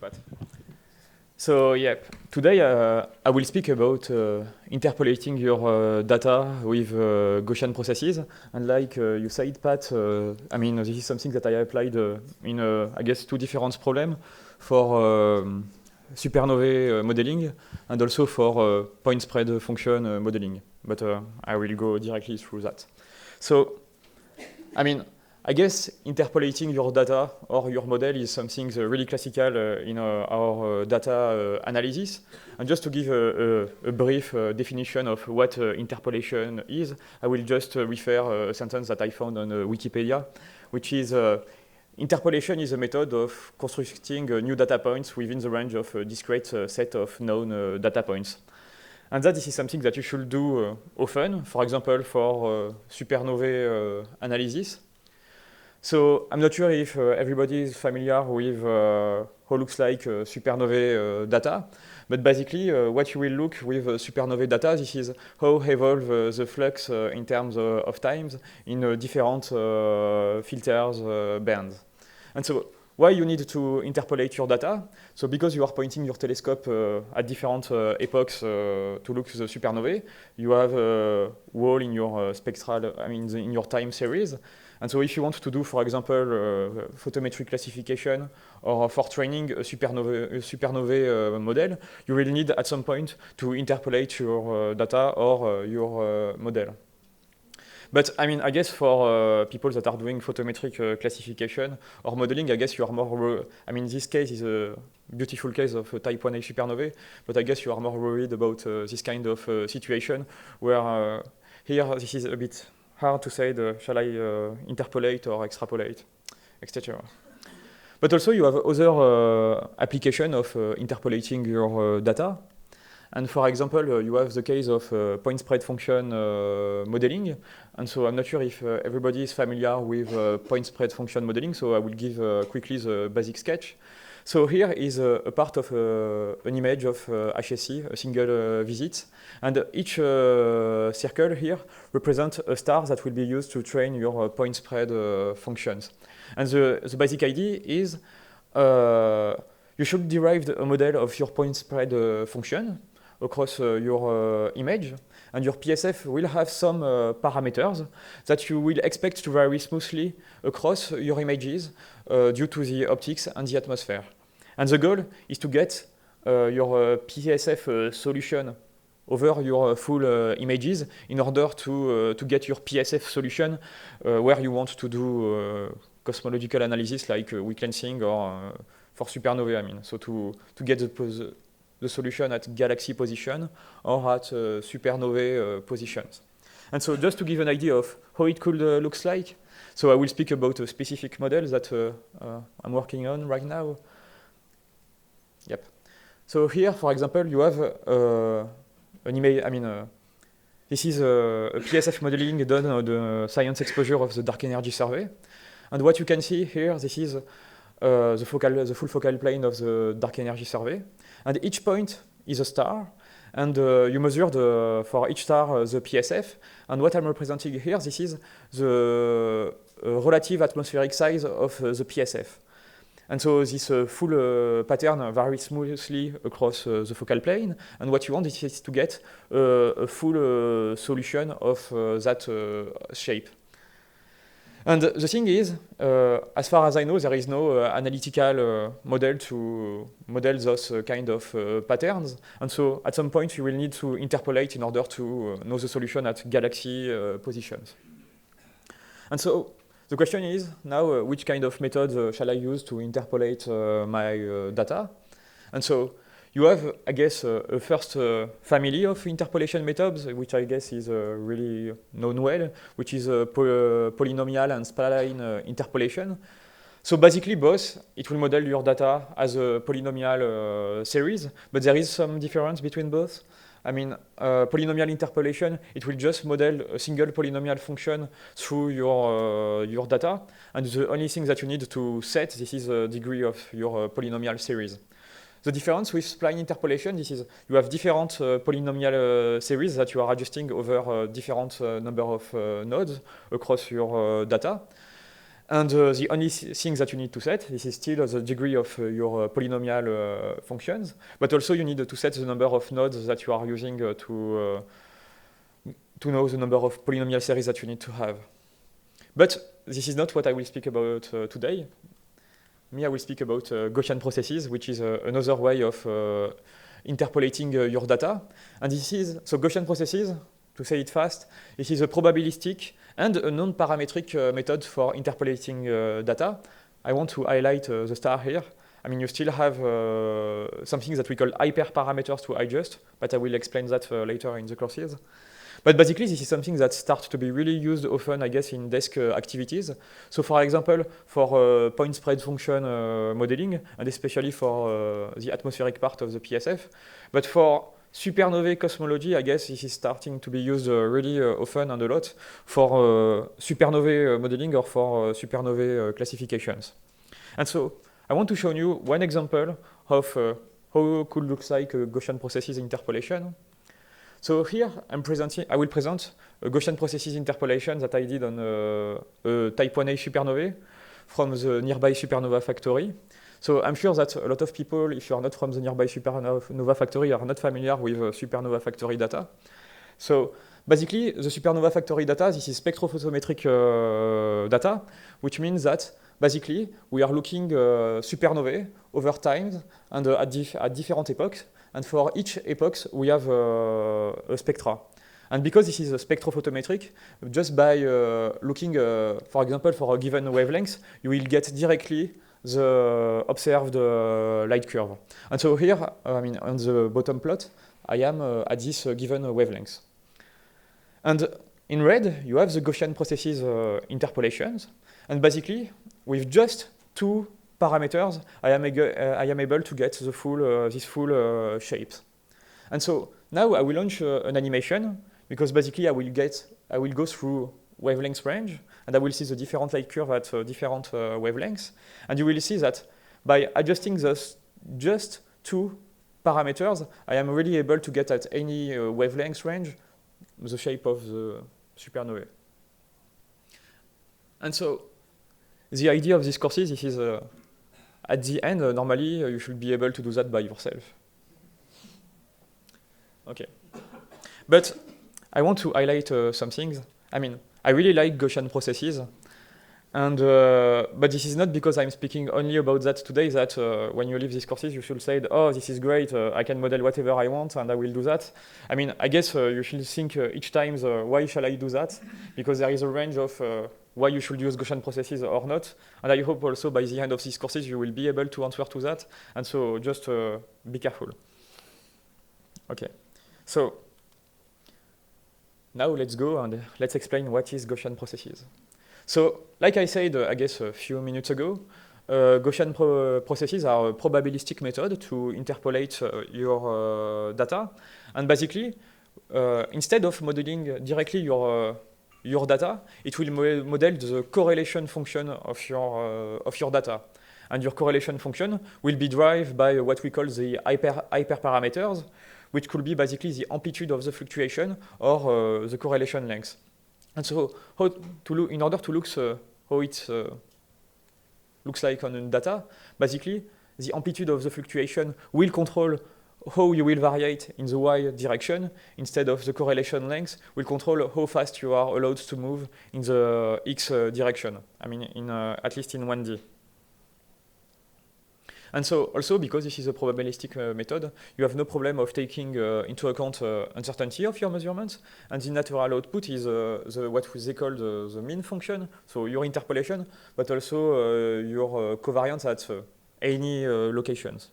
Pat. So yeah, today I will speak about interpolating your data with Gaussian processes. And like you said, Pat, I mean, this is something that I applied in, I guess, two different problems for supernovae modeling and also for point spread function modeling. But I will go directly through that. So, I mean, I guess interpolating your data or your model is something really classical in our data analysis. And just to give a brief definition of what interpolation is, I will just refer a sentence that I found on Wikipedia, which is interpolation is a method of constructing new data points within the range of a discrete set of known data points. And that this is something that you should do often, for example, for supernovae analysis. So I'm not sure if everybody is familiar with how looks like supernovae data, but basically what you will look with supernovae data, this is how evolve the flux in terms of times in different filters bands. And so why you need to interpolate your data? So because you are pointing your telescope at different epochs to look at the supernovae, you have a wall in your spectral, I mean, in your time series. And so if you want to do, for example, photometric classification or for training a supernovae model, you will need at some point to interpolate your data or your model. But I mean, I guess for people that are doing photometric classification or modeling, I guess you are more, I mean, this case is a beautiful case of type 1a supernovae, but I guess you are more worried about this kind of situation where here this is a bit hard to say, shall I interpolate or extrapolate, etc. But also you have other application of interpolating your data. And for example, you have the case of point spread function modeling. And so I'm not sure if everybody is familiar with point spread function modeling, so I will give quickly the basic sketch. So here is a part of an image of HSC, a single visit. And each circle here represents a star that will be used to train your point spread functions. And the basic idea is you should derive a model of your point spread function across your image, and your PSF will have some parameters that you will expect to vary smoothly across your images due to the optics and the atmosphere. And the goal is to get your PSF solution over your full images in order to get your PSF solution where you want to do cosmological analysis like weak lensing or for supernovae, I mean. So to get the solution at galaxy position or at supernovae positions. And so just to give an idea of how it could looks like, so I will speak about a specific model that I'm working on right now. Yep. So here, for example, you have an image, I mean, this is a PSF modeling done on the science exposure of the dark energy survey. And what you can see here, this is the full focal plane of the dark energy survey. And each point is a star, and you measure for each star the PSF. And what I'm representing here, this is the relative atmospheric size of the PSF. And so this full pattern varies smoothly across the focal plane. And what you want is to get a full solution of that shape. And the thing is, as far as I know, there is no analytical model to model those kind of patterns. And so at some point, you will need to interpolate in order to know the solution at galaxy positions. And so the question is now, which kind of method shall I use to interpolate my data? And so you have, I guess, a first family of interpolation methods, which I guess is really known well, which is polynomial and spline interpolation. So basically both, it will model your data as a polynomial series, but there is some difference between both. I mean, polynomial interpolation, it will just model a single polynomial function through your data, and the only thing that you need to set, this is the degree of your polynomial series. The difference with spline interpolation, this is you have different polynomial series that you are adjusting over different number of nodes across your data. And the only thing that you need to set, this is still the degree of your polynomial functions, but also you need to set the number of nodes that you are using to know the number of polynomial series that you need to have. But this is not what I will speak about today. I will speak about Gaussian processes, which is another way of interpolating your data. And this is, so Gaussian processes, to say it fast, this is a probabilistic and a non-parametric method for interpolating data. I want to highlight the star here. I mean, you still have something that we call hyperparameters to adjust, but I will explain that later in the courses. But basically, this is something that starts to be really used often, I guess, in desk activities. So for example, for point spread function modeling, and especially for the atmospheric part of the PSF. But for supernovae cosmology, I guess this is starting to be used really often and a lot for supernovae modeling or for supernovae classifications. And so I want to show you one example of how it could look like a Gaussian processes interpolation. So here I will present a Gaussian processes interpolation that I did on a type 1a supernovae from the nearby supernova factory. So I'm sure that a lot of people, if you are not from the nearby supernova factory, are not familiar with supernova factory data. So basically, the supernova factory data, this is spectrophotometric data, which means that basically we are looking supernovae over time and at different epochs. And for each epoch, we have a spectra. And because this is a spectrophotometric, just by looking, for example, for a given wavelength, you will get directly the observed light curve. And so here, I mean, on the bottom plot, I am at this given wavelength. And in red, you have the Gaussian processes interpolations. And basically, with just two parameters, I am able to get the full, this full shapes. And so now I will launch an animation because basically I will go through wavelength range and I will see the different light curve at different wavelengths. And you will see that by adjusting those just two parameters, I am really able to get at any wavelength range the shape of the supernovae. And so the idea of these courses, this is at the end, normally, you should be able to do that by yourself. Okay. But I want to highlight some things. I mean, I really like Gaussian processes. And, but this is not because I'm speaking only about that today that when you leave these courses, you should say, oh, this is great, I can model whatever I want and I will do that. I mean, I guess you should think each time, why shall I do that? Because there is a range of why you should use Gaussian processes or not. And I hope also by the end of these courses, you will be able to answer to that. And so just be careful. Okay, so now let's go and let's explain what is Gaussian processes. So like I said, I guess a few minutes ago, Gaussian processes are a probabilistic method to interpolate your data. And basically, instead of modeling directly your data, it will model the correlation function of your data. And your correlation function will be derived by what we call the hyperparameters, which could be basically the amplitude of the fluctuation or the correlation length. And so in order to look how it looks like on data, basically the amplitude of the fluctuation will control how you will variate in the y direction instead of the correlation length will control how fast you are allowed to move in the x direction, I mean at least in 1D. And so also because this is a probabilistic method, you have no problem of taking into account uncertainty of your measurements, and the natural output is what they call the mean function, so your interpolation, but also your covariance at any locations.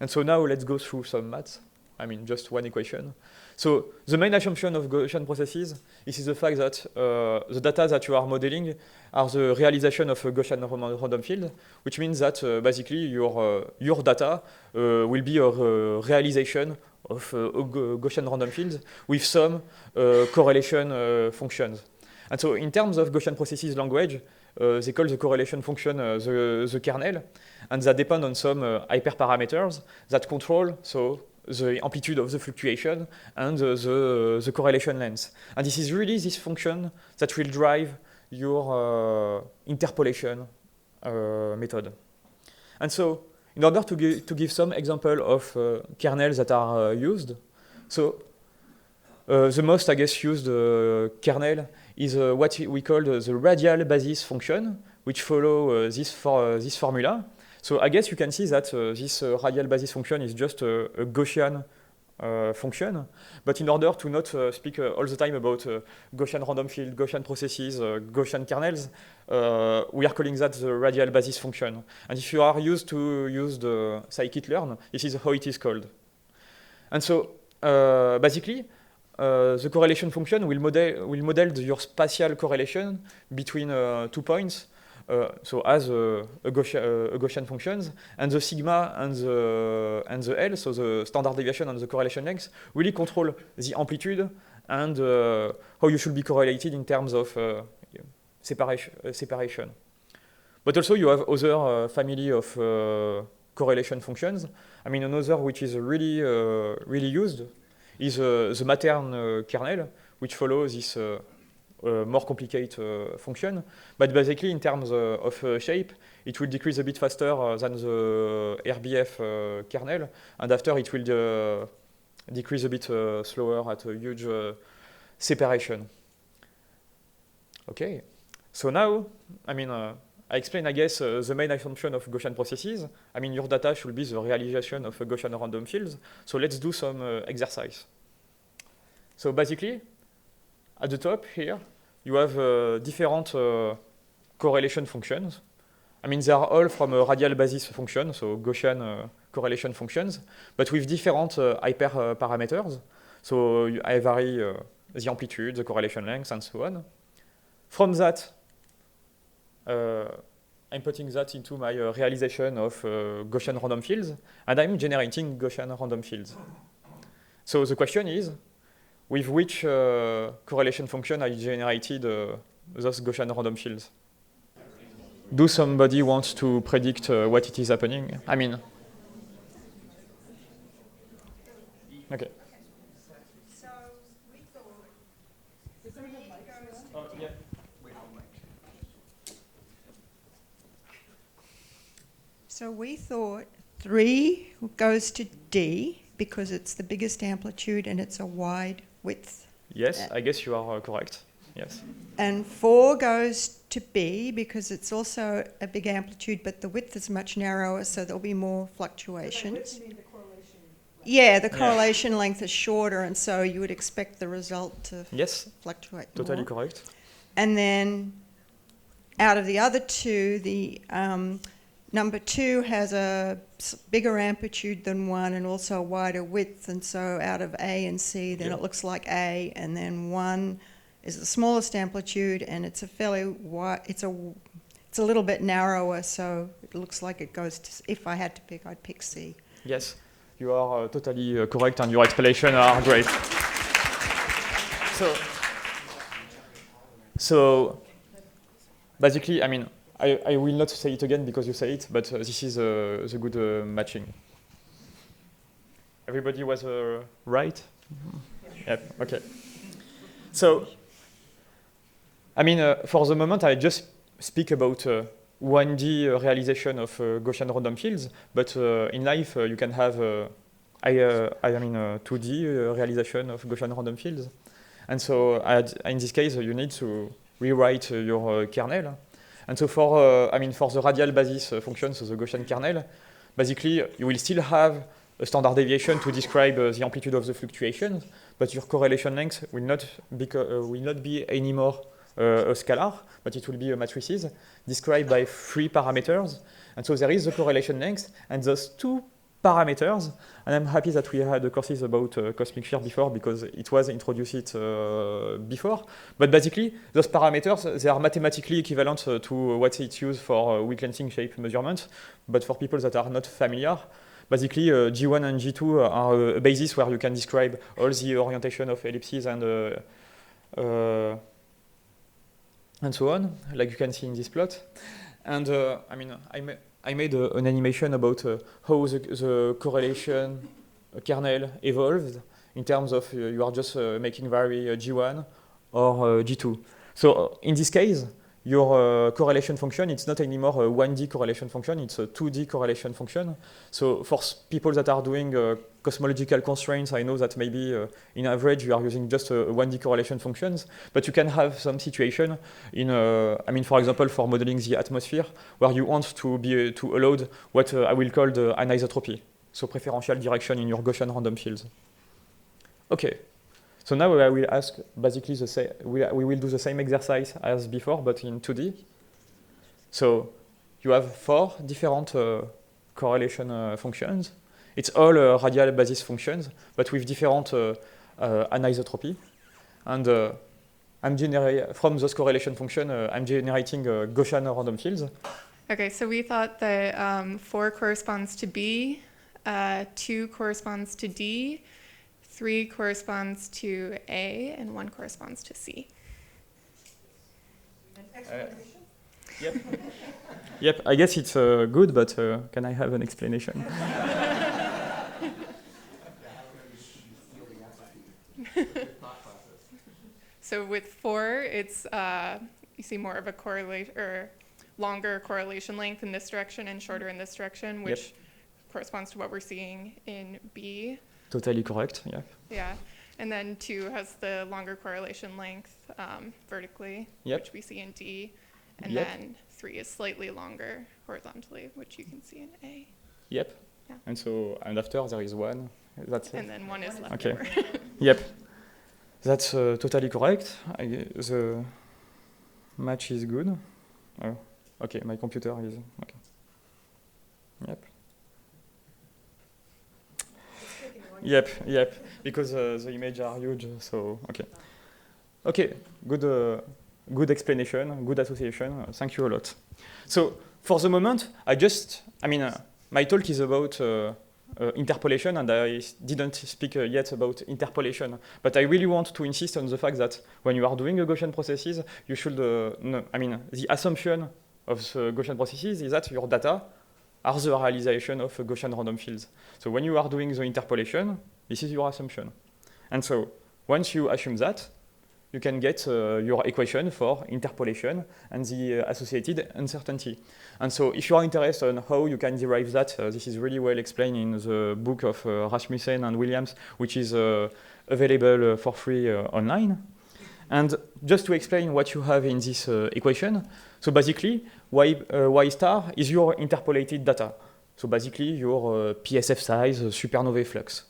And so now let's go through some maths. I mean, just one equation. So the main assumption of Gaussian processes is the fact that the data that you are modeling are the realization of a Gaussian random field, which means that basically your data will be a realization of a Gaussian random field with some correlation functions. And so in terms of Gaussian processes language, they call the correlation function the kernel, and that depend on some hyperparameters that control the amplitude of the fluctuation and the correlation length. And this is really this function that will drive your interpolation method. And so, in order to give some example of kernels that are used, so the most, I guess, used kernel is what we call the radial basis function, which follow this formula. So I guess you can see that this radial basis function is just a Gaussian function, but in order to not speak all the time about Gaussian random field, Gaussian processes, Gaussian kernels, we are calling that the radial basis function. And if you are used to use the scikit-learn, this is how it is called. And so basically, the correlation function will model your spatial correlation between 2 points. So as a Gaussian functions, and the sigma and the L, so the standard deviation and the correlation length, really control the amplitude and how you should be correlated in terms of separation. But also you have other family of correlation functions. I mean, another which is really used is the Matern kernel, which follows this more complicated function, but basically in terms of shape, it will decrease a bit faster than the RBF kernel, and after it will decrease a bit slower at a huge separation. Okay, so now, I mean, I explained, I guess, the main assumption of Gaussian processes. I mean, your data should be the realization of a Gaussian random fields. So let's do some exercise. So basically, at the top here, you have different correlation functions. I mean, they are all from a radial basis function, so Gaussian correlation functions, but with different hyperparameters. So I vary the amplitude, the correlation length, and so on. From that, I'm putting that into my realization of Gaussian random fields, and I'm generating Gaussian random fields. So the question is, with which correlation function I generated those Gaussian random fields? Do somebody want to predict what it is happening? I mean, okay. So we thought So we thought 3 goes to D because it's the biggest amplitude and it's a wide width. Yes, I guess you are correct. Yes. And 4 goes to B because it's also a big amplitude, but the width is much narrower, so there'll be more fluctuations. Yeah, the correlation length is shorter, and so you would expect the result to fluctuate Totally more. correct. And then out of the other 2, the number 2 has a bigger amplitude than 1 and also a wider width, and so out of A and C, then it looks like A, and then 1 is the smallest amplitude, and it's a fairly wide, it's a little bit narrower, so it looks like it goes to, if I had to pick, I'd pick C. Yes, you are totally correct, and your explanations are great. So basically, I mean, I will not say it again because you say it, but this is the good matching. Everybody was right? Yep, okay. So, I mean, for the moment, I just speak about 1D realization of Gaussian random fields, but in life, you can have, 2D realization of Gaussian random fields. And so, in this case, you need to rewrite your kernel. And so for the radial basis function, so the Gaussian kernel, basically you will still have a standard deviation to describe the amplitude of the fluctuations, but your correlation length will not be anymore a scalar, but it will be a matrices described by 3 parameters. And so there is the correlation length and those 2 parameters. And I'm happy that we had courses about cosmic field before because it was introduced before. But basically, those parameters, they are mathematically equivalent to what it's used for weak lensing shape measurement. But for people that are not familiar, basically G1 and G2 are a basis where you can describe all the orientation of ellipses and so on, like you can see in this plot. And I made an animation about how the correlation kernel evolved in terms of you are just making vary G1 or G2. So in this case, your correlation function, it's not anymore a 1D correlation function, it's a 2D correlation function. So for people that are doing cosmological constraints, I know that maybe in average you are using just a 1D correlation functions, but you can have some situation in, I mean, for example, for modeling the atmosphere, where you want to be to allow what I will call the anisotropy, so preferential direction in your Gaussian random fields. Okay. So now I will ask basically the same. We will do the same exercise as before, but in 2D. So you have 4 different correlation functions. It's all radial basis functions, but with different anisotropy. And from those correlation functions, I'm generating Gaussian random fields. Okay, so we thought that 4 corresponds to B, 2 corresponds to D, 3 corresponds to A, and 1 corresponds to C. Yep. Yep, I guess it's good, but can I have an explanation? So with 4, it's you see more of a correlation or longer correlation length in this direction and shorter in this direction, which corresponds to what we're seeing in B. Totally correct, yeah. Yeah, and then 2 has the longer correlation length vertically, which we see in D, and then 3 is slightly longer horizontally, which you can see in A. Yep. Yeah. And after there is 1. That's and then 1 is left okay. over. Yep. That's totally correct. The match is good. Oh, okay, my computer is okay. Yep. Yep, because the images are huge, so okay. Okay, good explanation, good association, thank you a lot. So, for the moment, my talk is about interpolation, and I didn't speak yet about interpolation, but I really want to insist on the fact that when you are doing a Gaussian processes, you should, the assumption of the Gaussian processes is that your data are the realization of Gaussian random fields. So when you are doing the interpolation, this is your assumption. And so once you assume that, you can get your equation for interpolation and the associated uncertainty. And so if you are interested in how you can derive that, this is really well explained in the book of Rasmussen and Williams, which is available for free online. And just to explain what you have in this equation, so basically, y star is your interpolated data. So basically, your PSF size, supernovae flux.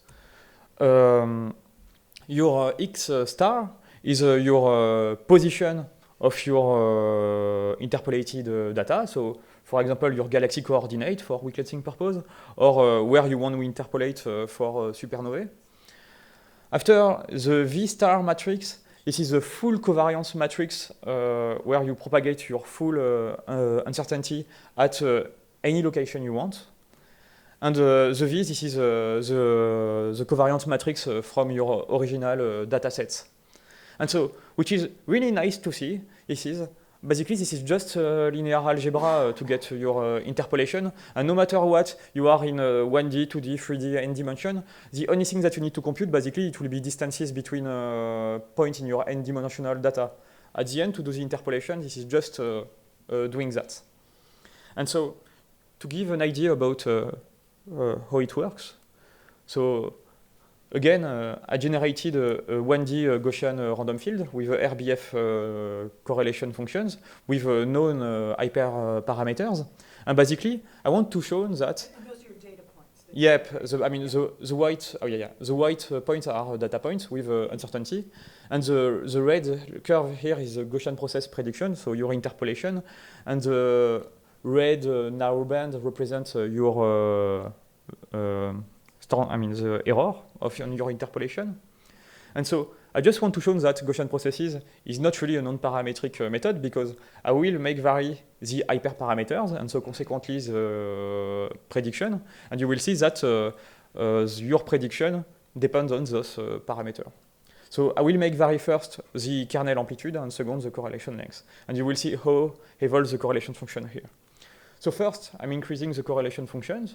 Your x star is your position of your interpolated data. So, for example, your galaxy coordinate for Wikletzing purpose, or where you want to interpolate for supernovae. After the V star matrix, this is a full covariance matrix where you propagate your full uncertainty at any location you want. And the V, this is the covariance matrix from your original data sets. And so, which is really nice to see, this is just linear algebra to get your interpolation. And no matter what, you are in 1D, 2D, 3D, n dimension. The only thing that you need to compute, basically, it will be distances between points in your n-dimensional data. At the end, to do the interpolation, this is just doing that. And so, to give an idea about how it works, so again, I generated a 1D Gaussian random field with RBF correlation functions with known hyperparameters. And basically, I want to show that. And those are your data points. Yep, the white. Oh yeah. The white points are data points with uncertainty, and the red curve here is the Gaussian process prediction, so your interpolation, and the red narrow band represents your the error of your interpolation. And so I just want to show that Gaussian processes is not really a non-parametric method, because I will make vary the hyperparameters, and so consequently the prediction, and you will see that your prediction depends on those parameters. So I will make vary first the kernel amplitude, and second the correlation length. And you will see how evolves the correlation function here. So first, I'm increasing the correlation functions,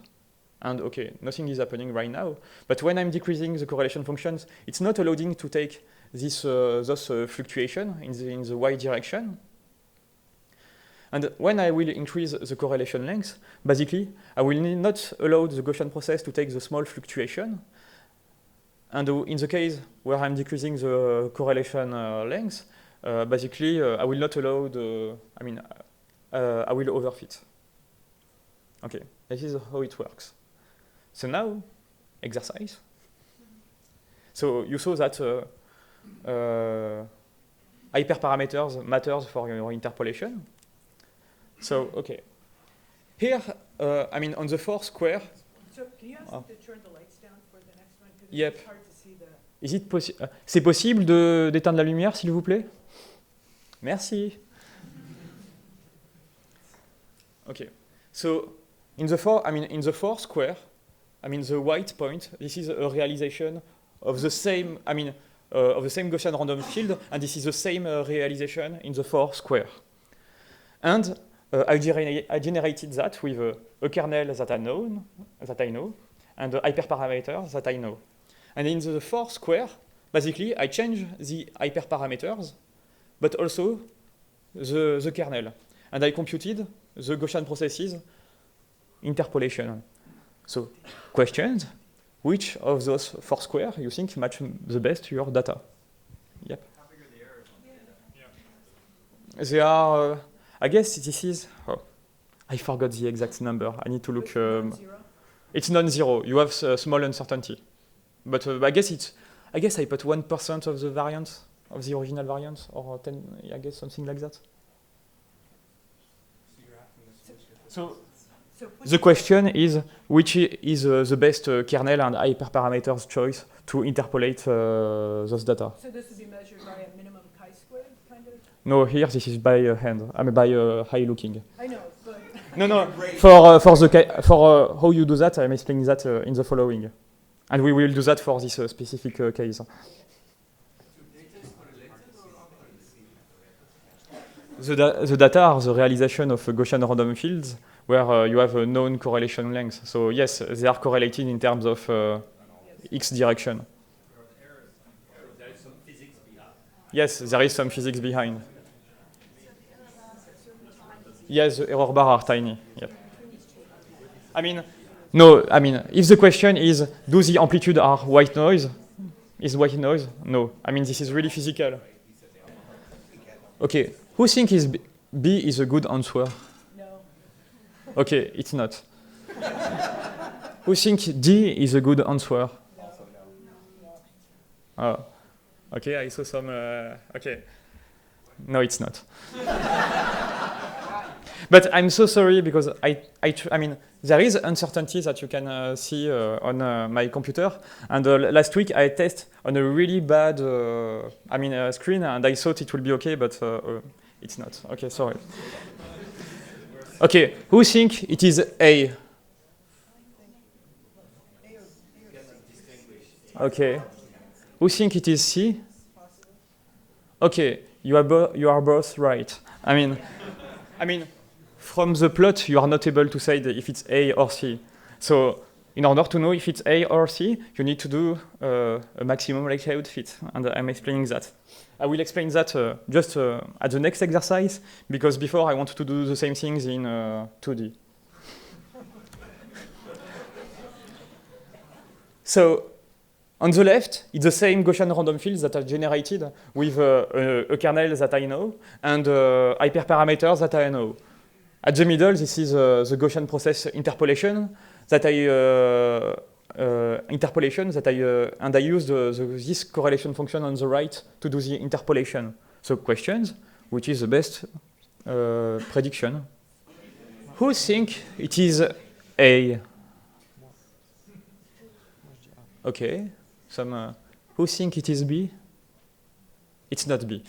And okay, nothing is happening right now. But when I'm decreasing the correlation functions, it's not allowing to take this those fluctuation in the y direction. And when I will increase the correlation length, basically, I will not allow the Gaussian process to take the small fluctuation. And in the case where I'm decreasing the correlation length, basically, I will not allow the, I will overfit. Okay, this is how it works. So now, exercise. So you saw that hyperparameters matters for your interpolation. So, okay. Here, on the 4 square. So can you ask them to turn the lights down for the next one? Because Yep. it's hard to see the... Is it c'est possible d'éteindre la lumière, s'il vous plaît? Merci. Okay. So, in the 4 square, the white point, this is a realization of the same, of the same Gaussian random field, and this is the same realization in the 4 square. And I generated that with a kernel that I know, and a hyperparameter that I know. And in the 4 square, basically, I change the hyperparameters, but also the kernel. And I computed the Gaussian processes interpolation. So, questions? Which of those 4 square you think match the best your data? Yep. How big are the errors on the data? They are, I guess this is, I forgot the exact number. I need to look. Zero? It's non-zero. You have small uncertainty. But I guess I put 1% of the variance, of the original variance, or 10, I guess something like that. So you're asking the solution. So So put the question is, which is the best kernel and hyperparameters choice to interpolate those data? So this would be measured by a minimum chi-squared, kind of? No, here this is by hand. By high looking. I know, but... No. For how you do that, I'm explaining that in the following, and we will do that for this specific case. The data are the realization of Gaussian random fields where you have a known correlation length. So yes, they are correlated in terms of x direction. There is some physics behind. Yes, there is some physics behind. Yes, the error bar are tiny. Yep. If the question is, do the amplitude are white noise? Is white noise? No. This is really physical. Okay, who think B is a good answer? No. Okay, it's not. Who think D is a good answer? Oh, okay, I saw some, okay. No, it's not. But I'm so sorry because there is uncertainty that you can see on my computer. And last week I tested on a really bad screen, and I thought it would be okay, but it's not. Okay, sorry. Okay, who think it is A? Okay. Who think it is C? Okay, you are both right. From the plot, you are not able to say if it's A or C. So, in order to know if it's A or C, you need to do a maximum likelihood fit, and I'm explaining that. I will explain that just at the next exercise, because before I want to do the same things in 2D. So, on the left, it's the same Gaussian random fields that are generated with a kernel that I know and hyperparameters that I know. At the middle, this is the Gaussian process interpolation that and I use this correlation function on the right to do the interpolation. So questions, which is the best prediction? Who think it is A? Okay. Who think it is B? It's not B.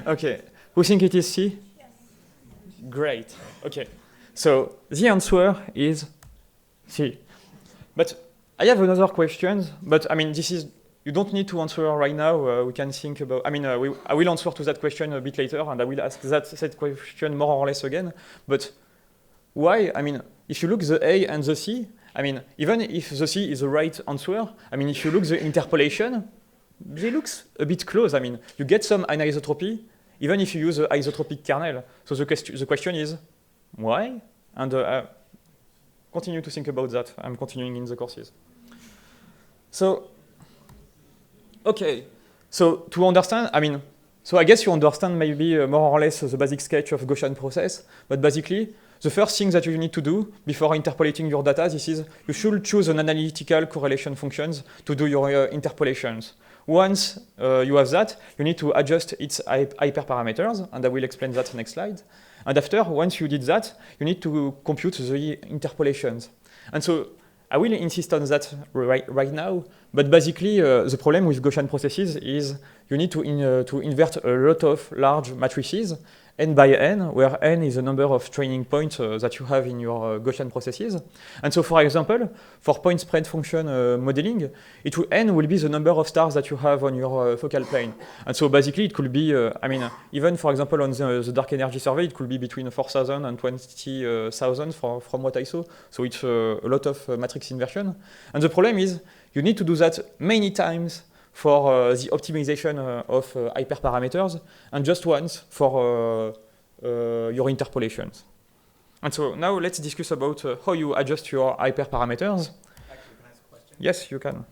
Okay. Who think it is C? Yes. Great. Okay. So the answer is C. But I have another question. But this is, you don't need to answer right now. We can think about. I will answer to that question a bit later, and I will ask that question more or less again. But why? if you look the A and the C, I mean, even if the C is the right answer, I mean, if you look the interpolation, they look a bit close. I mean, you get some anisotropy, even if you use the isotropic kernel. So the question is, why? And continue to think about that. I'm continuing in the courses. So, okay. So to understand, I mean, so I guess you understand maybe more or less the basic sketch of Gaussian process, but basically, the first thing that you need to do before interpolating your data, this is you should choose an analytical correlation functions to do your interpolations. Once you have that, you need to adjust its hyperparameters, and I will explain that next slide. And after, once you did that, you need to compute the interpolations. And so I will insist on that right now, but basically the problem with Gaussian processes is you need to invert a lot of large matrices, n by n, where n is the number of training points that you have in your Gaussian processes. And so, for example, for point spread function modeling, n will be the number of stars that you have on your focal plane. And so basically it could be, I mean, even for example on the dark energy survey, it could be between 4,000 and 20,000 from what I saw. So it's a lot of matrix inversion. And the problem is you need to do that many times for the optimization of hyperparameters, and just once for your interpolations. And so now let's discuss about how you adjust your hyperparameters. Actually, can I ask a question? Yes, you can.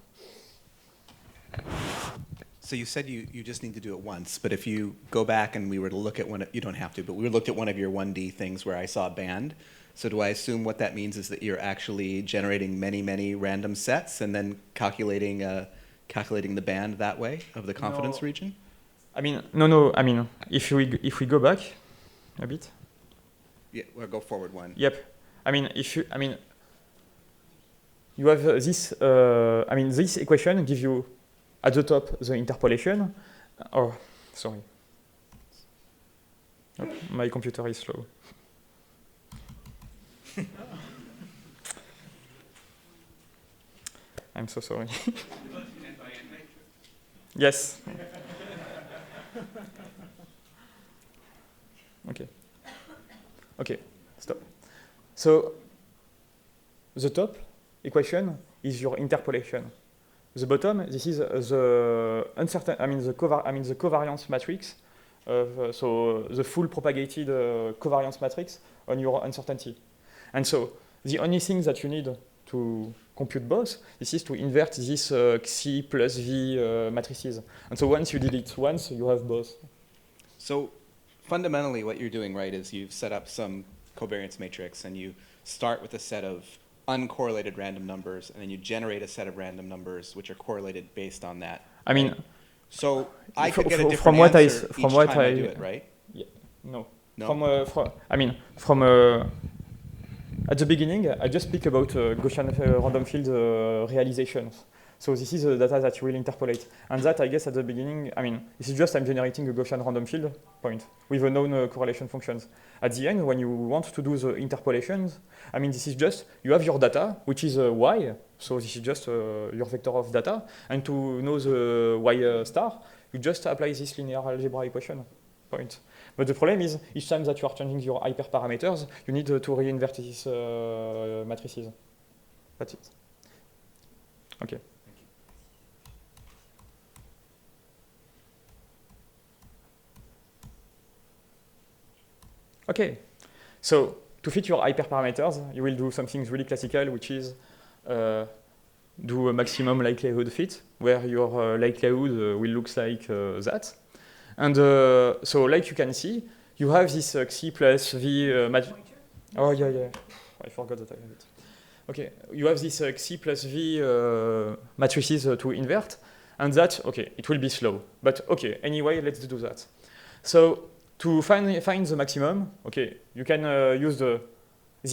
So you said you just need to do it once, but if you go back and we were to look at you don't have to, but we looked at one of your 1D things where I saw a band. So do I assume what that means is that you're actually generating many, many random sets and then calculating the band that way of the confidence region? I mean, no. I mean, if we go back a bit. Yeah, or go forward one. Yep. I mean, you have this. I mean, this equation gives you at the top the interpolation. Oh, sorry. Oh, my computer is slow. I'm so sorry. Yes. Okay, stop. So the top equation is your interpolation. The bottom, this is the uncertain. I mean the covariance matrix. So the full propagated covariance matrix on your uncertainty. And so the only thing that you need to compute both, this is to invert this Xi plus V matrices. And so once you did it once, you have both. So fundamentally what you're doing, right, is you've set up some covariance matrix and you start with a set of uncorrelated random numbers and then you generate a set of random numbers which are correlated based on that. I mean, so I could get a different from what answer from each what time I do it, right? Yeah, no. No? From at the beginning, I just speak about Gaussian random field realizations. So this is the data that you will interpolate. And that, I guess, at the beginning, I mean, this is just I'm generating a Gaussian random field point with a known correlation functions. At the end, when you want to do the interpolations, I mean, this is just, you have your data, which is y. So this is just your vector of data. And to know the y star, you just apply this linear algebra equation point. But the problem is, each time that you are changing your hyperparameters, you need to reinvert these matrices. That's it. Okay. Okay. So to fit your hyperparameters, you will do something really classical, which is do a maximum likelihood fit, where your likelihood will look like that. And so, like you can see, you have this Xi plus V. Oh yeah. I forgot that I have it. Okay, you have this Xi plus V matrices to invert, and that, okay, it will be slow. But okay, anyway, let's do that. So to find the maximum, okay, you can use the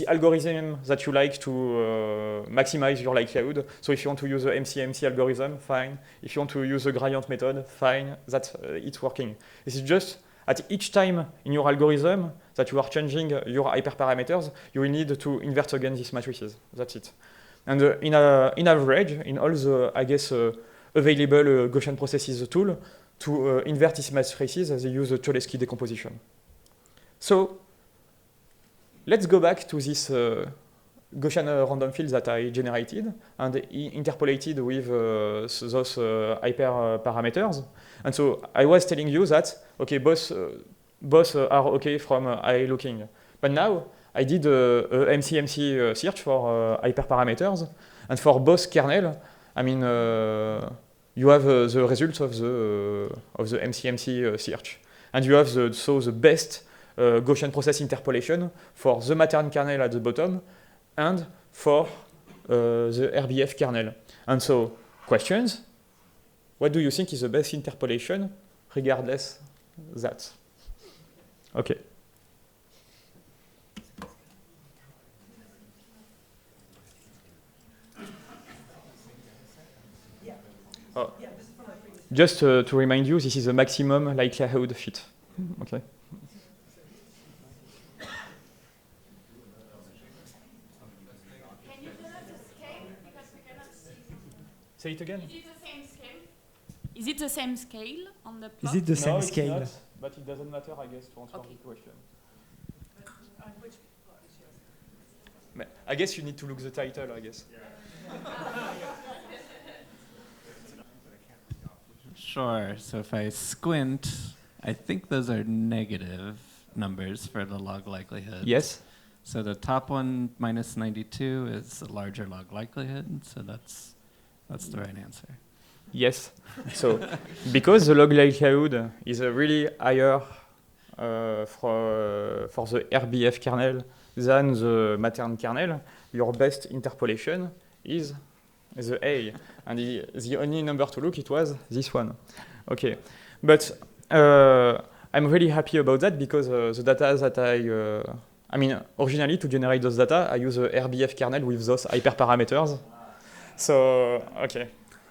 algorithm that you like to maximize your likelihood. So if you want to use the MCMC algorithm, fine. If you want to use the gradient method, fine. That's it's working. This is just at each time in your algorithm that you are changing your hyperparameters, you will need to invert again these matrices. That's it. And in average, in all the, I guess, available Gaussian processes tool, to invert these matrices, they use the Cholesky decomposition. So let's go back to this Gaussian random fields that I generated and interpolated with those hyperparameters. And so I was telling you that, okay, both are okay from eye looking. But now I did a MCMC search for hyperparameters, and for both kernel, I mean, you have the results of the MCMC search, and you have the best Gaussian process interpolation for the Matern kernel at the bottom, and for the RBF kernel. And so, questions? What do you think is the best interpolation, regardless that? Okay. Oh. Just to remind you, this is the maximum likelihood fit. Okay. Can you tell us the scale? Because we cannot see. Say it again. Is it the same scale? Is it the same scale on the plot? Is it the same No, scale? it's not, but it doesn't matter, I guess, to answer Okay. the question. I guess you need to look the title, I guess. Sure. So if I squint, I think those are negative numbers for the log likelihood. Yes. So the top one, minus 92, is a larger log likelihood. So that's the right answer. Yes. So, because the log likelihood is a really higher for the RBF kernel than the Matern kernel, your best interpolation is the A. And the only number to look, it was this one. Okay. But I'm really happy about that because the data that I mean, originally to generate those data, I use a RBF kernel with those hyperparameters. So, okay.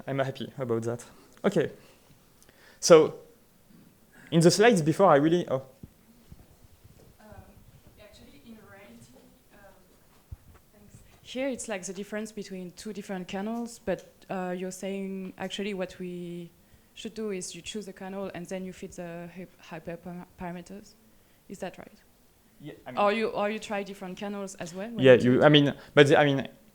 I'm happy about that. Okay. So, in the slides before, I really... Oh. Actually, in reality, thanks. Here it's like the difference between two different kernels, but you're saying actually what we should do is you choose the kernel and then you fit the hyperparameters. Is that right? Yeah, I mean, or you try different kernels as well? Yeah,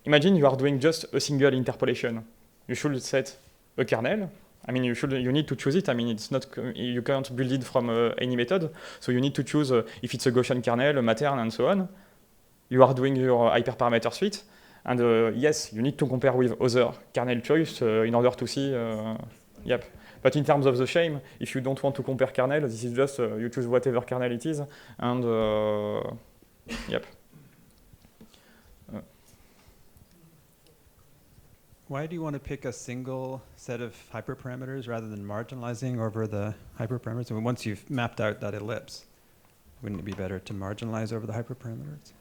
imagine you are doing just a single interpolation. You should set a kernel. I mean, you need to choose it. I mean, it's not, you can't build it from any method. So you need to choose if it's a Gaussian kernel, a Matern, and so on. You are doing your hyperparameter suite. And yes, you need to compare with other kernel choice in order to see, yep. But in terms of the shame, if you don't want to compare kernel, this is just, you choose whatever kernel it is, and yep. Why do you want to pick a single set of hyperparameters rather than marginalizing over the hyperparameters? I mean, once you've mapped out that ellipse, wouldn't it be better to marginalize over the hyperparameters?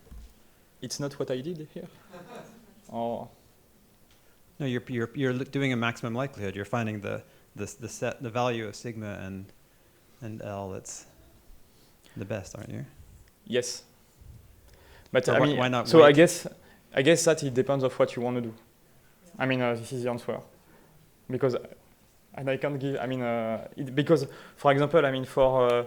It's not what I did here. Oh. No, you're doing a maximum likelihood. You're finding the value of sigma and L that's the best, aren't you? Yes. But So I mean, why not so wait? I guess that it depends of what you want to do. I mean, this is the answer. Because, and I can't give, I mean, because, for example, I mean, for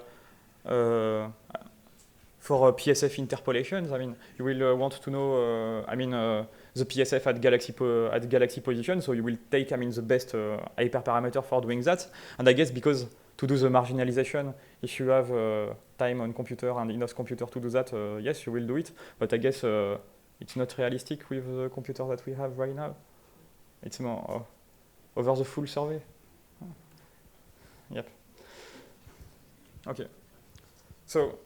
PSF interpolations, I mean, you will want to know, I mean, the PSF at galaxy position, so you will take, I mean, the best hyperparameter for doing that. And I guess because to do the marginalization, if you have time on computer and enough computer to do that, yes, you will do it. But I guess it's not realistic with the computer that we have right now. It's more over the full survey. Yep. Okay. So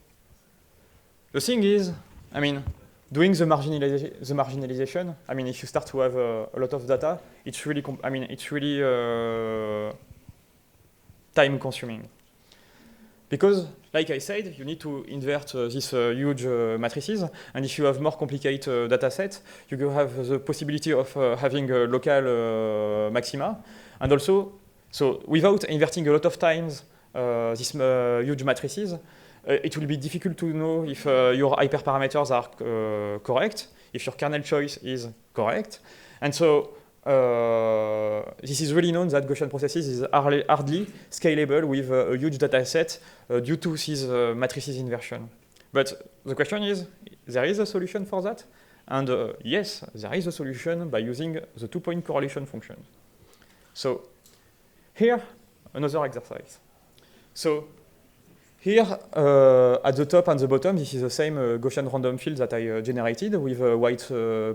the thing is, I mean, doing the marginalization. I mean, if you start to have a lot of data, it's really, time consuming. Because, like I said, you need to invert these huge matrices, and if you have more complicated data set, you will have the possibility of having a local maxima, and also, so without inverting a lot of times these huge matrices, it will be difficult to know if your hyperparameters are correct, if your kernel choice is correct, and so this is really known that Gaussian processes is hardly scalable with a huge data set due to this matrices inversion. But the question is, there is a solution for that? And yes, there is a solution by using the two-point correlation function. So here, another exercise. So here, at the top and the bottom, this is the same Gaussian random field that I generated with a white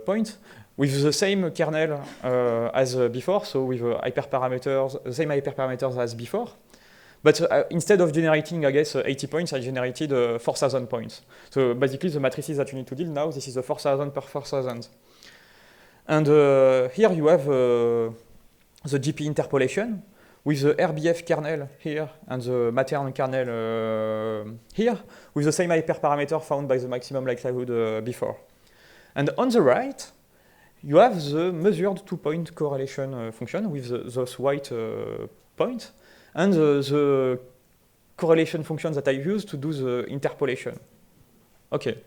point, with the same kernel as before, so with hyperparameters, the same hyperparameters as before. But instead of generating, I guess, 80 points, I generated 4,000 points. So basically, the matrices that you need to deal now, this is a 4,000 per 4,000. And here you have the GP interpolation with the RBF kernel here and the Matern kernel here, with the same hyperparameter found by the maximum likelihood before. And on the right, you have the measured two-point correlation function with those white points, and the correlation function that I use to do the interpolation. Okay.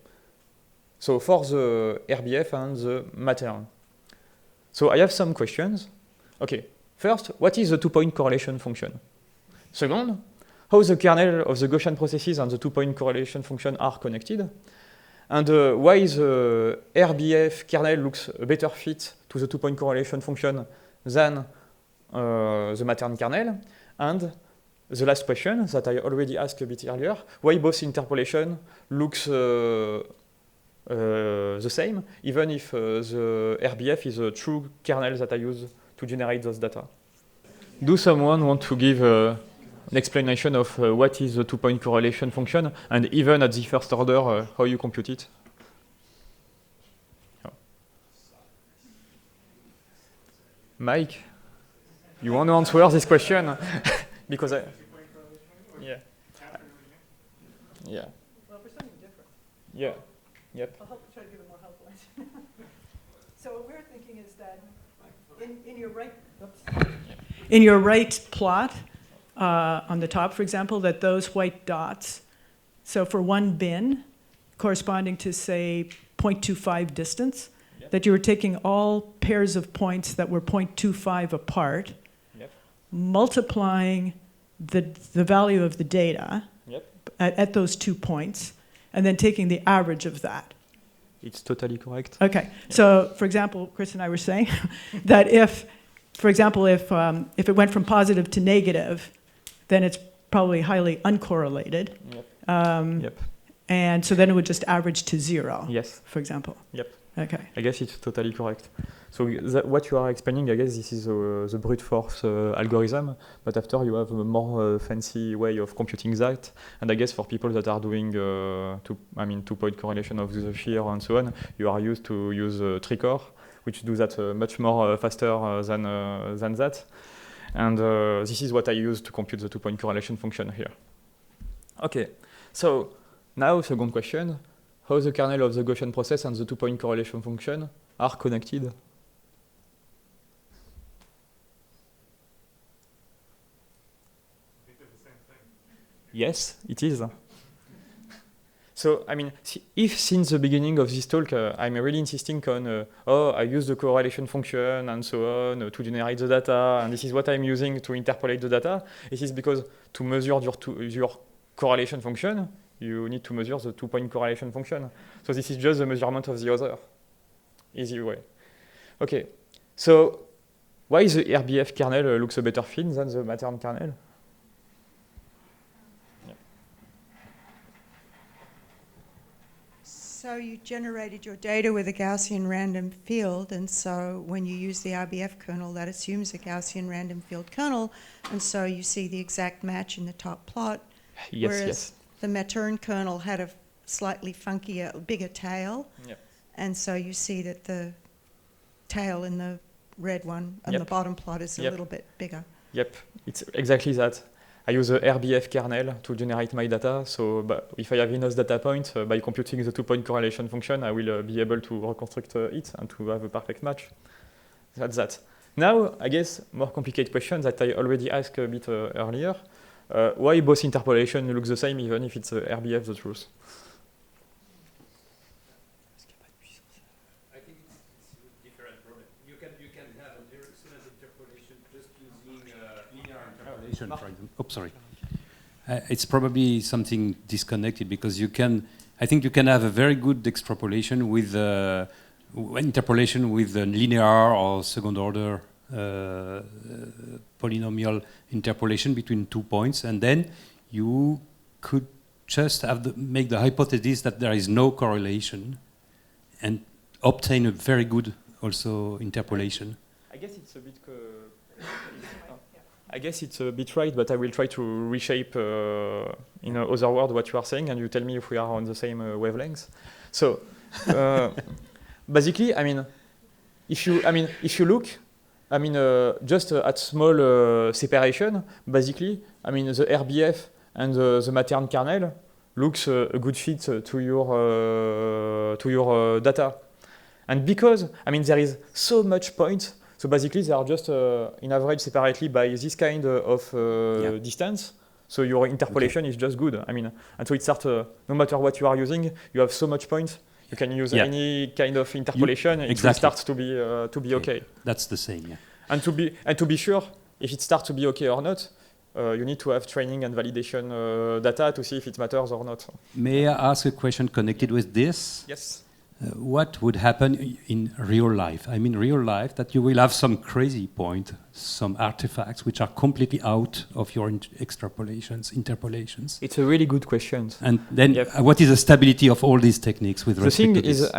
So for the RBF and the Matern. So I have some questions. Okay. First, what is the two-point correlation function? Second, how the kernel of the Gaussian processes and the two-point correlation function are connected? And why the RBF kernel looks a better fit to the two-point correlation function than the Matern kernel? And the last question that I already asked a bit earlier, why both interpolation looks the same, even if the RBF is a true kernel that I use to generate those data. Do someone want to give an explanation of what is the two-point correlation function, and even at the first order, how you compute it? Oh. Mike, you want to answer this question? Because yeah. Yeah. Well, for something different. Yeah. Yep. I'll try to give a more helpful answer. So what we're thinking is that in your right plot on the top, for example, that those white dots, so for one bin corresponding to, say, 0.25 distance, yep, that you were taking all pairs of points that were 0.25 apart, yep, multiplying the value of the data, yep, at those 2 points, and then taking the average of that. It's totally correct. Okay. Yeah. So, for example, Chris and I were saying that if, for example, if it went from positive to negative, then it's probably highly uncorrelated. Yep. Yep. And so then it would just average to 0. Yes. For example. Yep. Okay. I guess it's totally correct. So what you are explaining, I guess this is the brute force algorithm, but after you have a more fancy way of computing that. And I guess for people that are doing two-point correlation of the shear and so on, you are used to use Tricore, which do that much more faster than that. And this is what I use to compute the two-point correlation function here. Okay, so now second question. How the kernel of the Gaussian process and the two-point correlation function are connected? Yes, it is. So, I mean, if since the beginning of this talk, I'm really insisting on, I use the correlation function and so on to generate the data, and this is what I'm using to interpolate the data, it is because to measure your correlation function, you need to measure the two-point correlation function. So this is just the measurement of the other. Easy way. Okay, so why the RBF kernel looks a better fit than the Matern kernel? So you generated your data with a Gaussian random field, and so when you use the RBF kernel, that assumes a Gaussian random field kernel, and so you see the exact match in the top plot. Yes, whereas yes. The Matern kernel had a slightly funkier, bigger tail, yep, and so you see that the tail in the red one on yep, the bottom plot is a yep, little bit bigger. Yep, it's exactly that. I use the RBF kernel to generate my data, so if I have enough data points, by computing the two-point correlation function, I will be able to reconstruct it and to have a perfect match. That's that. Now, I guess, more complicated question that I already asked a bit earlier. Why both interpolation look the same even if it's RBF the truth? I think it's a different problem. You can have an excellent interpolation just using linear interpolation, for example. Oh, sorry. It's probably something disconnected because I think you can have a very good extrapolation with interpolation with a linear or second order polynomial interpolation between 2 points, and then you could just make the hypothesis that there is no correlation and obtain a very good also interpolation. I guess it's a bit. I guess it's a bit right, but I will try to reshape in other words what you are saying, and you tell me if we are on the same wavelength. So, basically, if you look, just at small separation, basically, the RBF and the Matern kernel looks a good fit to your data, and because there is so much point. So basically, they are just in average separately by this kind of distance. So your interpolation is just good. And so it starts, no matter what you are using, you have so much points. You can use any kind of interpolation. It starts to be okay. That's the same. Yeah. And to be sure, if it starts to be okay or not, you need to have training and validation data to see if it matters or not. May I ask a question connected with this? Yes. What would happen in real life? Real life, that you will have some crazy point, some artifacts which are completely out of your interpolations. It's a really good question. And then, what is the stability of all these techniques with respect to this?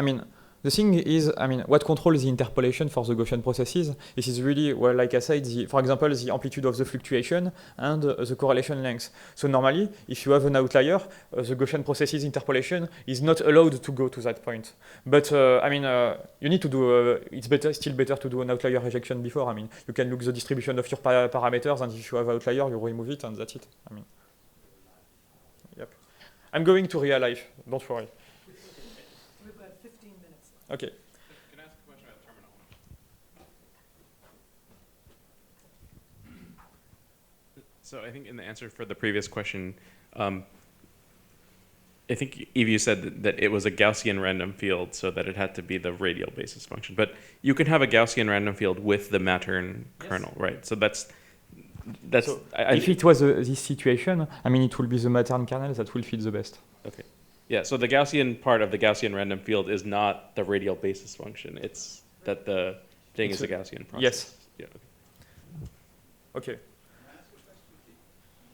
The thing is, what controls the interpolation for the Gaussian processes? This is really, well, like I said, for example, the amplitude of the fluctuation and the correlation length. So normally, if you have an outlier, the Gaussian processes interpolation is not allowed to go to that point. But you need to do. It's still better to do an outlier rejection before. You can look the distribution of your parameters, and if you have outlier, you remove it, and that's it. Yep. I'm going to real life. Don't worry. Okay. Can I ask a question about terminology? So I think in the answer for the previous question, I think Eve, you said that it was a Gaussian random field, so that it had to be the radial basis function. But you can have a Gaussian random field with the Matern kernel, right? So that's. So if it was this situation, it will be the Matern kernel that will fit the best. Okay. Yeah, so the Gaussian part of the Gaussian random field is not the radial basis function. It's that the thing is a Gaussian process. Yes. Yeah. Okay.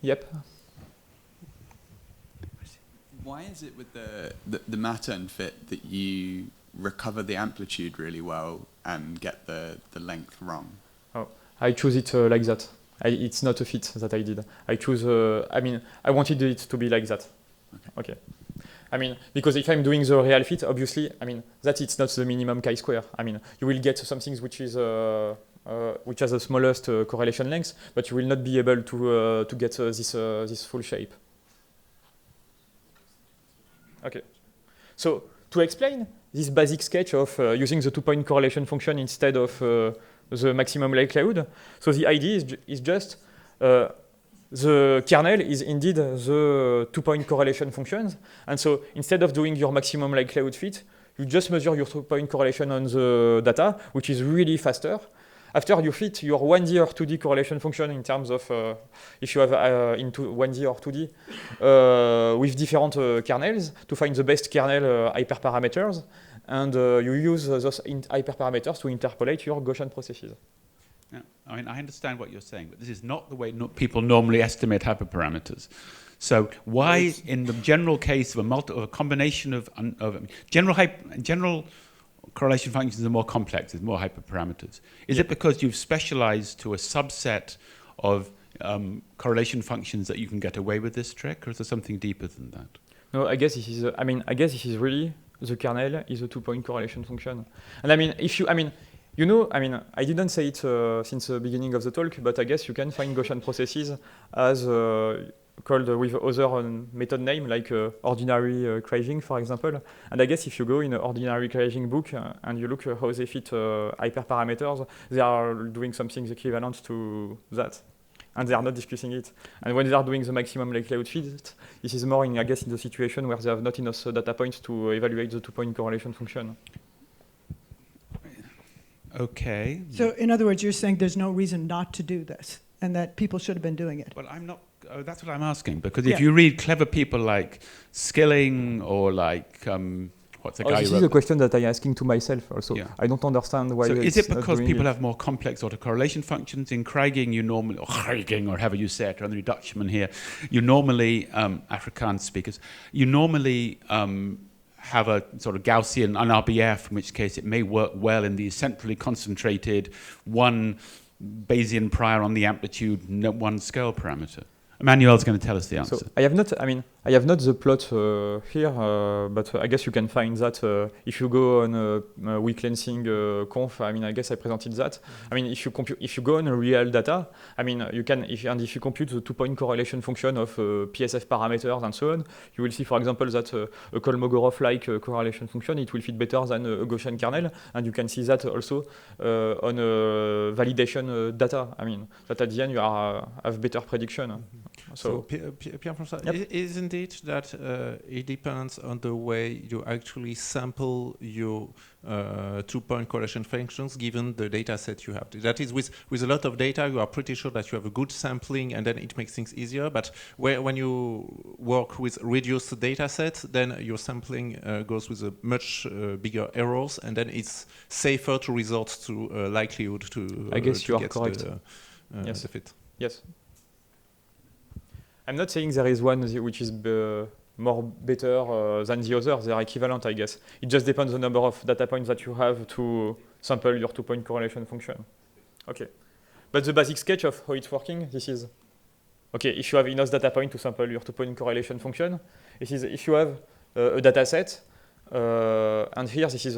Yep. Why is it with the Matern fit that you recover the amplitude really well and get the length wrong? Oh, I choose it like that. It's not a fit that I did. I choose. I wanted it to be like that. Okay. Because if I'm doing the real fit, obviously, that it's not the minimum chi-square. You will get something which is which has the smallest correlation length, but you will not be able to get this full shape. Okay. So to explain this basic sketch of using the 2-point correlation function instead of the maximum likelihood, so the idea is just the kernel is indeed the 2-point correlation functions. And so instead of doing your maximum likelihood fit, you just measure your 2-point correlation on the data, which is really faster. After you fit your 1D or 2D correlation function in terms of if you have into 1D or 2D with different kernels to find the best kernel hyperparameters. And you use those hyperparameters to interpolate your Gaussian processes. Yeah. I understand what you're saying, but this is not the way people normally estimate hyperparameters. So why, in the general case of a combination of general correlation functions are more complex, there's more hyperparameters. Is it because you've specialized to a subset of correlation functions that you can get away with this trick, or is there something deeper than that? No, I guess this is. I guess this is really the kernel is a 2-point correlation function, and if you, I didn't say it since the beginning of the talk, but I guess you can find Gaussian processes as called with other method name like ordinary Kreyszig, for example. And I guess if you go in an ordinary Kreyszig book and you look how they fit hyperparameters, they are doing something equivalent to that. And they are not discussing it. And when they are doing the maximum likelihood fit, this is more, in the situation where they have not enough data points to evaluate the 2-point correlation function. Okay. So in other words, you're saying there's no reason not to do this and that people should have been doing it. Well, I'm not. Oh, that's what I'm asking. Because if you read clever people like Skilling or like What's the Oh, guy this who is wrote a question that I'm asking to myself also. Yeah. I don't understand why. So is it it's not because doing people it. have more complex autocorrelation functions in Craiging? You normally, or Craiging, or however you say it, or the Dutchman here, you normally, Afrikaans speakers, you normally have a sort of Gaussian, an RBF, in which case it may work well in the centrally concentrated one Bayesian prior on the amplitude, one scale parameter. Emmanuel's going to tell us the answer. So I have not. I mean, I have not the plot here, but I guess you can find that if you go on weak lensing conf. I mean, I guess I presented that. I mean, if you go on real data, I mean, you can if you compute the 2-point correlation function of PSF parameters and so on, you will see, for example, that a Kolmogorov-like correlation function, it will fit better than a Gaussian kernel, and you can see that also on validation data. I mean, that at the end you have better prediction. So Pierre-François, Yep. isn't it that it depends on the way you actually sample your 2-point correlation functions given the data set you have? That is, with a lot of data, you are pretty sure that you have a good sampling and then it makes things easier. But when you work with reduced data sets, then your sampling goes with a much bigger errors, and then it's safer to resort to likelihood to I guess to you are get correct. the fit. Yes. I'm not saying there is one which is more better than the other. They are equivalent, I guess. It just depends on the number of data points that you have to sample your 2-point correlation function. Okay. But the basic sketch of how it's working, this is, okay, if you have enough data point to sample your 2-point correlation function, this is if you have a data set, and here this is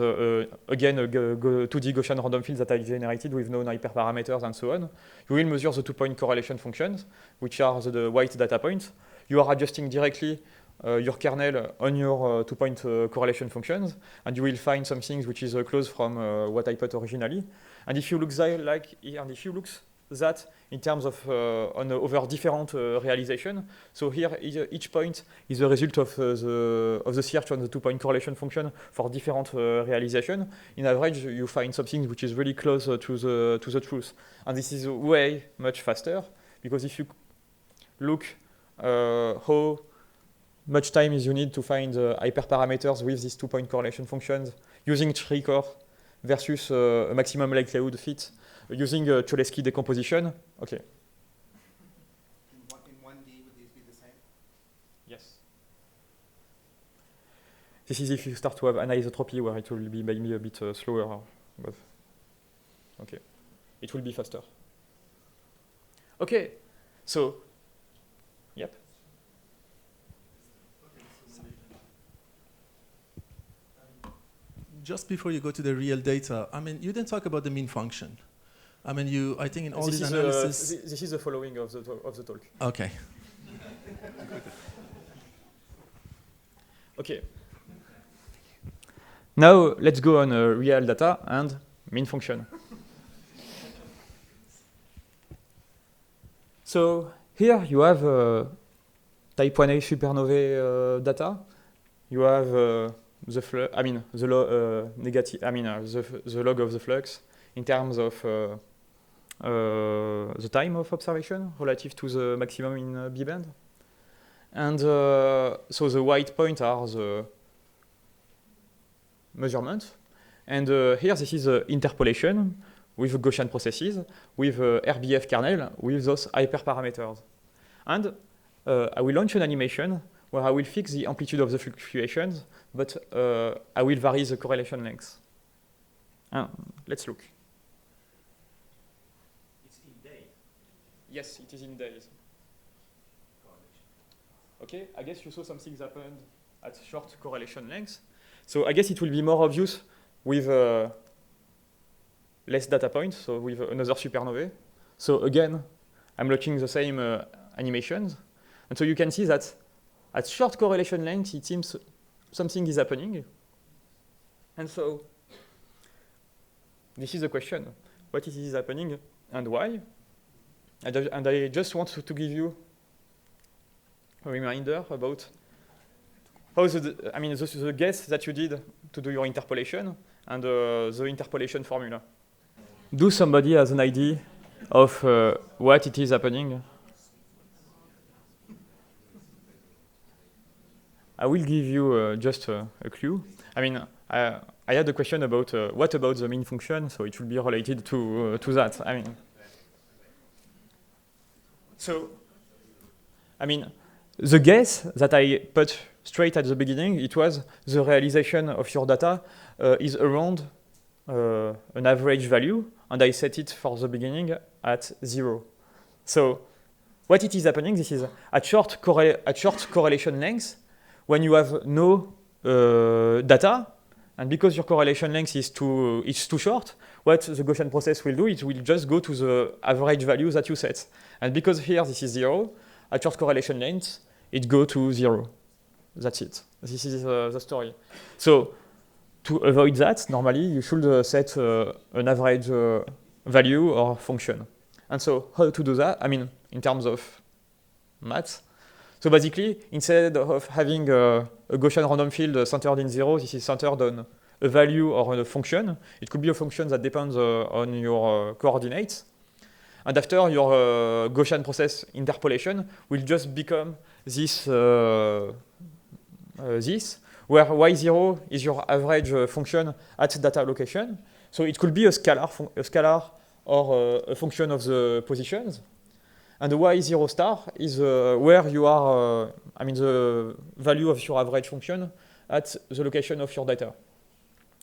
again a 2D Gaussian random field that I generated with known hyperparameters and so on. You will measure the 2-point correlation functions, which are the white data points. You are adjusting directly your kernel on your 2-point correlation functions, and you will find some things which is close from what I put originally. And if you look like here, and if you look that in terms of over different realization. So here each point is a result of the search on the 2-point correlation function for different realization. In average, you find something which is really close to the truth, and this is way much faster because if you look how much time is you need to find hyperparameters with these 2-point correlation functions using tree-core versus a maximum likelihood fit using Cholesky decomposition. Okay. In 1D, would these be the same? Yes. This is if you start to have anisotropy where it will be maybe a bit slower. But okay. It will be faster. Okay. So, yep. Just before you go to the real data, I mean, you didn't talk about the mean function. I mean, I think in all this these is analysis... this is the following of the talk. Okay. Okay. Now let's go on real data and mean function. So here you have type 1a supernovae data. You have the log of the flux in terms of the time of observation relative to the maximum in B band. And so the white point are the measurement. And here this is interpolation with Gaussian processes, with RBF kernel, with those hyperparameters. And I will launch an animation where I will fix the amplitude of the fluctuations, but I will vary the correlation length. Let's look. It's in days. Yes, it is in days. Okay, I guess you saw something happened at short correlation length. So I guess it will be more obvious with less data points, so with another supernovae. So again, I'm launching the same animations. And so you can see that at short correlation length, it seems something is happening. And so this is the question. What is happening and why? And I just want to give you a reminder about how the guess that you did to do your interpolation and the interpolation formula. Do somebody has an idea of what it is happening? I will give you just a clue. I mean, I had a question about what about the mean function, so it will be related to that. I mean, so, I mean, the guess that I put straight at the beginning, it was the realization of your data is around an average value, and I set it for the beginning at 0. So what it is happening, this is at short correlation length, when you have no data, and because your correlation length is too short, what the Gaussian process will do, it will just go to the average value that you set. And because here this is 0, at short correlation length, it goes to 0. That's it. This is the story. So to avoid that, normally you should set an average value or function. And so how to do that? I mean, in terms of maths. So basically, instead of having a Gaussian random field centered in 0, this is centered on a value or a function. It could be a function that depends on your coordinates. And after your Gaussian process interpolation will just become this, where y0 is your average function at data location. So it could be a scalar or a function of the positions. And the y0 star is where you are, I mean, the value of your average function at the location of your data.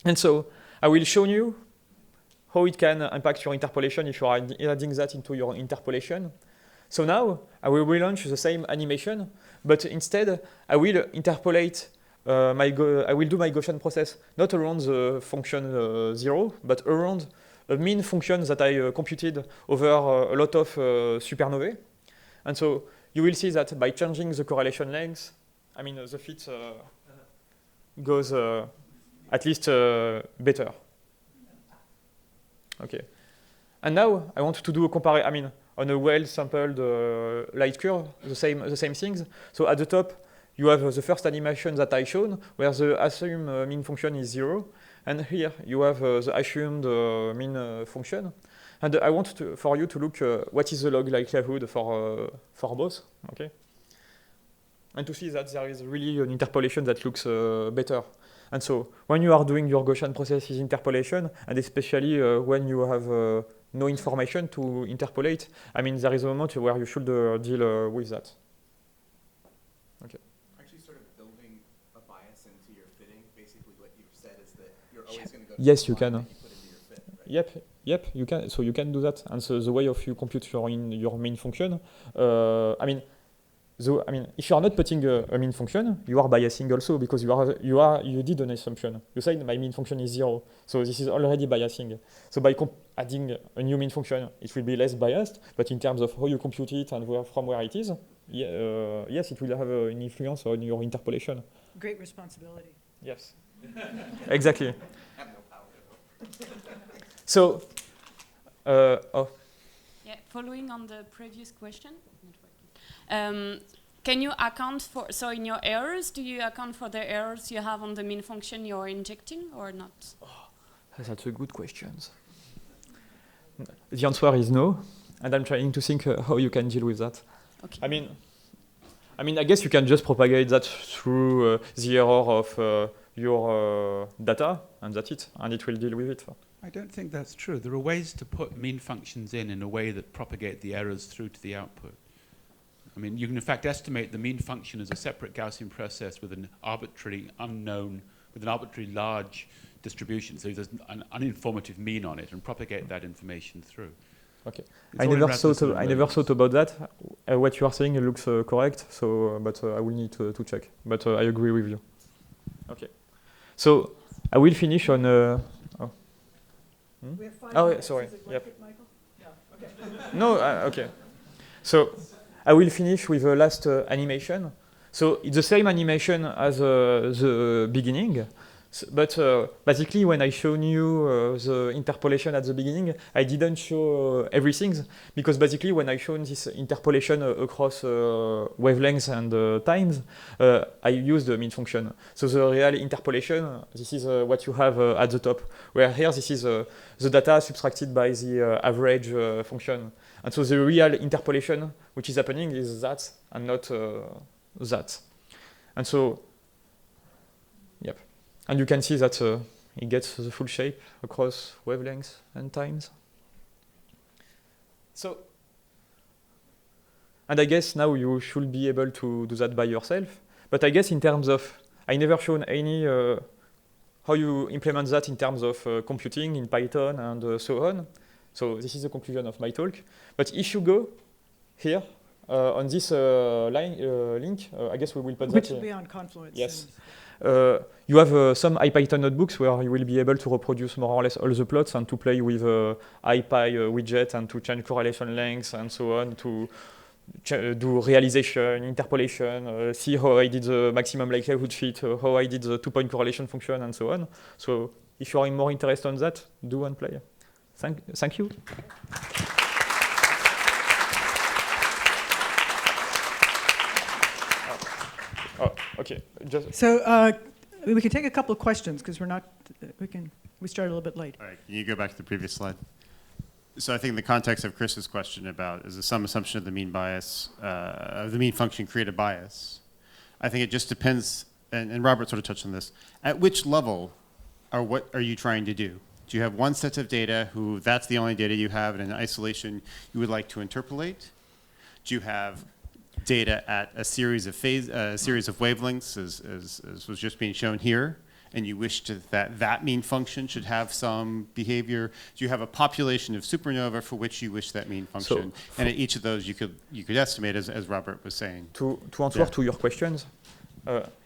And so I will show you how it can impact your interpolation if you are adding that into your interpolation. So now I will relaunch the same animation, but instead I will interpolate I will do my Gaussian process not around the function 0, but around a mean function that I computed over a lot of supernovae. And so you will see that by changing the correlation length, I mean, the fit goes at least better. Okay. And now I want to do a comparison, I mean, on a well-sampled light curve, the same things. So at the top, you have the first animation that I shown, where the assumed mean function is 0. And here you have the assumed mean function. And I want for you to look what is the log likelihood for both, okay? And to see that there is really an interpolation that looks better. And so when you are doing your Gaussian processes interpolation, and especially when you have no information to interpolate, I mean, there is a moment where you should deal with that. Okay. Actually, sort of building a bias into your fitting, basically what you've said is that you're always going to go to yes, the you can. that you put into your fit, right? Yep, you can. So you can do that. And so the way of you compute your main function, I mean, if you are not putting a mean function, you are biasing also because you did an assumption. You said my mean function is 0, so this is already biasing. So by adding a new mean function, it will be less biased. But in terms of how you compute it and from where it is, yes, it will have an influence on your interpolation. Great responsibility. Yes, exactly. I have no power. So, Yeah, following on the previous question. Can you account for, so in your errors, do you account for the errors you have on the mean function you're injecting or not? Oh, that's a good question. The answer is no, and I'm trying to think how you can deal with that. Okay. I mean, I guess you can just propagate that through the error of your data, and that's it, and it will deal with it. I don't think that's true. There are ways to put mean functions in a way that propagate the errors through to the output. I mean, you can in fact estimate the mean function as a separate Gaussian process with an arbitrary unknown, with an arbitrary large distribution. So there's an uninformative mean on it and propagate that information through. Okay. I never thought about that. What you are saying looks correct. So, but I will need to check. But I agree with you. Okay. So I will finish on. We have 5 oh, minutes. sorry. Is it worth Yep. it, Michael? No. Okay. No. Okay. So I will finish with the last animation. So it's the same animation as the beginning, but basically when I showed you the interpolation at the beginning, I didn't show everything because basically when I showed this interpolation across wavelengths and times, I used the mean function. So the real interpolation, this is what you have at the top, where here this is the data subtracted by the average function. And so the real interpolation which is happening is that and not that. And so And you can see that it gets the full shape across wavelengths and times. So, and I guess now you should be able to do that by yourself. But I guess in terms of, I never shown any how you implement that in terms of computing in Python and so on. So this is the conclusion of my talk. But if you go here on this link, I guess we will put Which that. will be on Confluence. Yes. You have some IPython notebooks where you will be able to reproduce more or less all the plots and to play with IPy widget and to change correlation lengths and so on to do realization, interpolation, see how I did the maximum likelihood fit, how I did the two-point correlation function and so on. So if you are more interested on that, do and play. Thank you. Oh, okay. So we can take a couple of questions because we started a little bit late. All right, can you go back to the previous slide? So I think in the context of Chris's question about is the sum assumption of the mean bias, of the mean function create a bias? I think it just depends, and Robert sort of touched on this, at which level what are you trying to do? Do you have one set of data who that's the only data you have and in isolation you would like to interpolate? Do you have data at a series of wavelengths as was just being shown here? And you wish that mean function should have some behavior? Do you have a population of supernova for which you wish that mean function? And at each of those, you could estimate, as Robert was saying. To answer to your questions,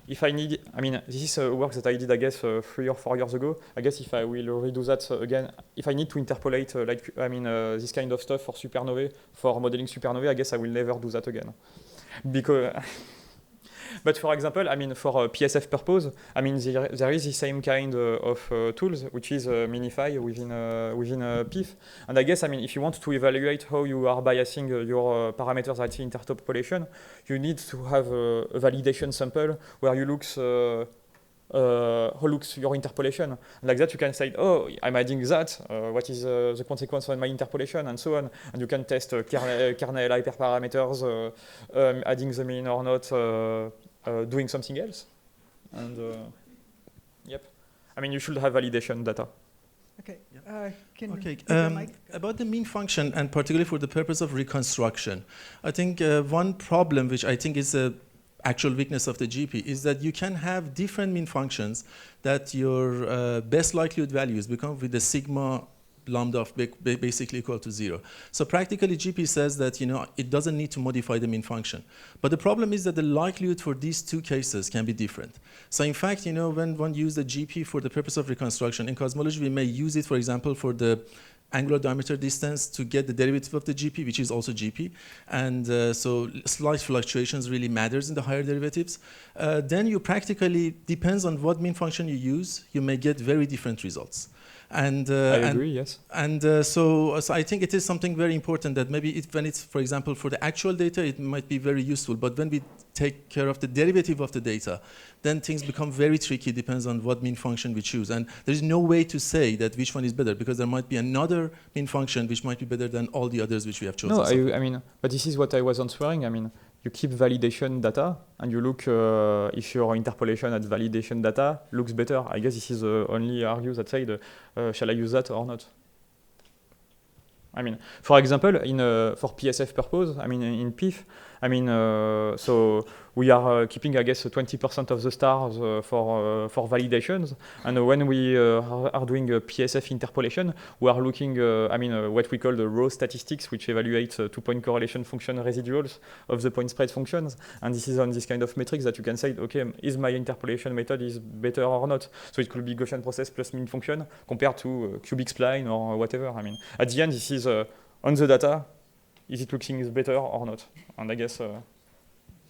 if I need, I mean, this is a work that I did, I guess, 3 or 4 years ago. I guess if I will redo that again, if I need to interpolate, this kind of stuff for supernovae, for modeling supernovae, I guess I will never do that again, because. But for example, I mean, for PSF purpose, I mean, there is the same kind of tools, which is Minify within PIF. And I guess, I mean, if you want to evaluate how you are biasing your parameters at interpolation, you need to have a validation sample where you look how looks your interpolation. And like that, you can say, oh, I'm adding that. What is the consequence on my interpolation, and so on. And you can test kernel hyperparameters, adding the mean or not, doing something else. And yep, I mean, you should have validation data. Okay. About the mean function, and particularly for the purpose of reconstruction, I think one problem which I think is a actual weakness of the GP is that you can have different mean functions that your best likelihood values become with the sigma lambda of basically equal to 0. So practically GP says that it doesn't need to modify the mean function. But the problem is that the likelihood for these two cases can be different. So in fact, when one uses the GP for the purpose of reconstruction, in cosmology we may use it, for example, for the angular diameter distance to get the derivative of the GP, which is also GP. And so slight fluctuations really matters in the higher derivatives. Then you practically, depends on what mean function you use, you may get very different results. And I agree, yes. And so I think it is something very important that maybe when it's, for example, for the actual data, it might be very useful. But when we take care of the derivative of the data, then things become very tricky, depends on what mean function we choose. And there's no way to say that which one is better, because there might be another mean function which might be better than all the others which we have chosen. No, I mean, but this is what I was answering. I mean, you keep validation data, and you look if your interpolation at validation data looks better. I guess this is the only argue that said, shall I use that or not? I mean, for example, for PSF purpose, I mean, in PIF, I mean, so we are keeping, I guess, 20% of the stars for validations. And when we are doing a PSF interpolation, we are looking, what we call the raw statistics, which evaluates two-point correlation function residuals of the point spread functions. And this is on this kind of metrics that you can say, okay, is my interpolation method is better or not? So it could be Gaussian process plus mean function compared to cubic spline or whatever. I mean, at the end, this is on the data. Is it looking better or not? And I guess